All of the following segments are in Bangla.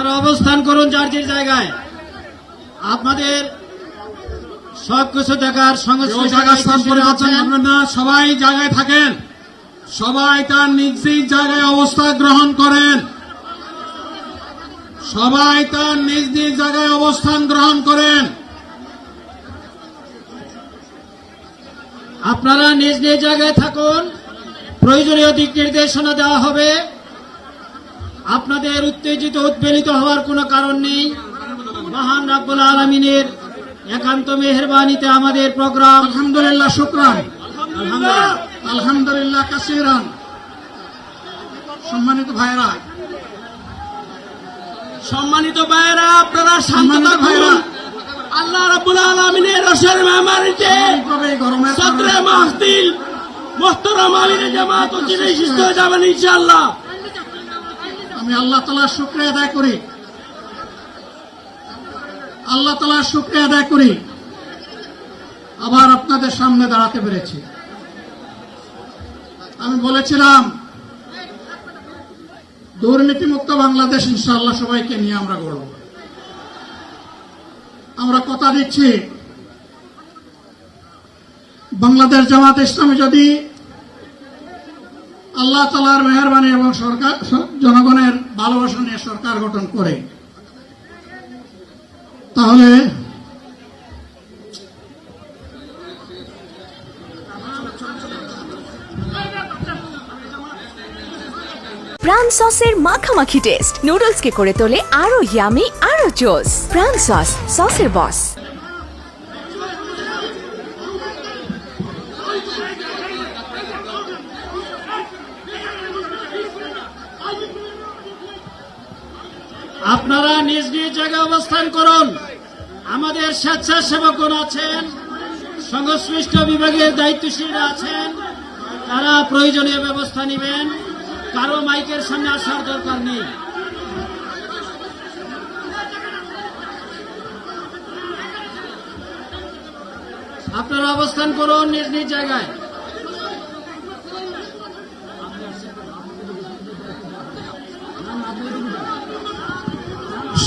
আপনারা অবস্থান করুন যার যার জায়গায়। আপনাদের সবকিছু দেখার সবাই জায়গায় থাকেন, সবাই তার নিজ নিজ জায়গায় অবস্থান গ্রহণ করেন, সবাই তার নিজ নিজ জায়গায় অবস্থান গ্রহণ করেন। আপনারা নিজ নিজ জায়গায় থাকুন, প্রয়োজনীয় দিক নির্দেশনা দেওয়া হবে। আপনাদের উত্তেজিত উদ্বেলিত হওয়ার কোনো কারণ নেই। মহান রব্বুল আলামিনের একান্ত মেহেরবানিতে আমাদের প্রোগ্রাম আলহামদুলিল্লাহ, শুকরান, আলহামদুলিল্লাহ আলহামদুলিল্লাহ কাসীরান। সম্মানিত ভাইরা, আপনারা শান্ত থাকুন। আল্লাহ রাব্বুল আলামিনের রসের মেহমানিতে সদরে মাহফিল মুহতারাম আমিরে জামাত ও যিনি শিষ্ট হয়ে যাবেন ইনশাআল্লাহ। আমি আল্লাহ তাআলার শুকরিয়া আদায় করি, আল্লাহ তাআলার শুকরিয়া আদায় করি আবার আপনাদের সামনে দাঁড়াতে পেরেছি। আমি বলেছিলাম দুর্নীতিমুক্ত বাংলাদেশ ইনশাআল্লাহ সবাইকে নিয়ে আমরা গড়ব। আমরা কথা দিচ্ছি, বাংলাদেশ জামাত ইসলামী যদি আল্লাহ তাআলার মেহেরবানি এবং সরকার জনগণের ভালোবাসা নিয়ে সরকার গঠন করে, তাহলে প্রাণ সসের মাখামাখি টেস্ট নুডলসকে করে তোলে আরো ইয়ামি আরো জোস। প্রাণ সস, সসের বস। আপনারা নিজ নিজ জায়গায় অবস্থান করুন। আমাদের স্বেচ্ছাসেবকগণ আছেন, সংশ্লিষ্ট বিভাগের দায়িত্বশীলরা আছেন, তারা প্রয়োজনীয় ব্যবস্থা নেবেন। কারো মাইকের সামনে আসার দরকার নেই। আপনারা অবস্থান করুন নিজ নিজ জায়গায়।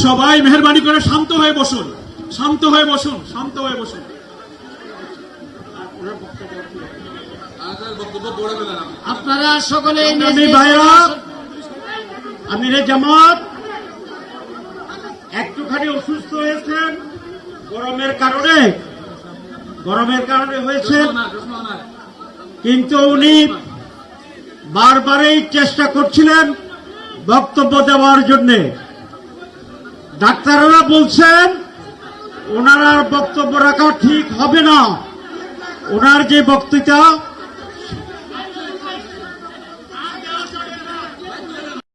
সবাই মেহেরবানি করে শান্ত হয়ে বসুন, শান্ত হয়ে বসুন, শান্ত হয়ে বসুন। আপনারা সকলে আমিরে জামাত একটুখানি অসুস্থ হয়েছেন, গরমের কারণে হয়েছে, কিন্তু উনি বারবারই চেষ্টা করছিলেন বক্তব্য দেওয়ার জন্য। ডাক্তাররা বলছেন ওনার বক্তব্য রাখা ঠিক হবে না। ওনার যে বক্তৃতা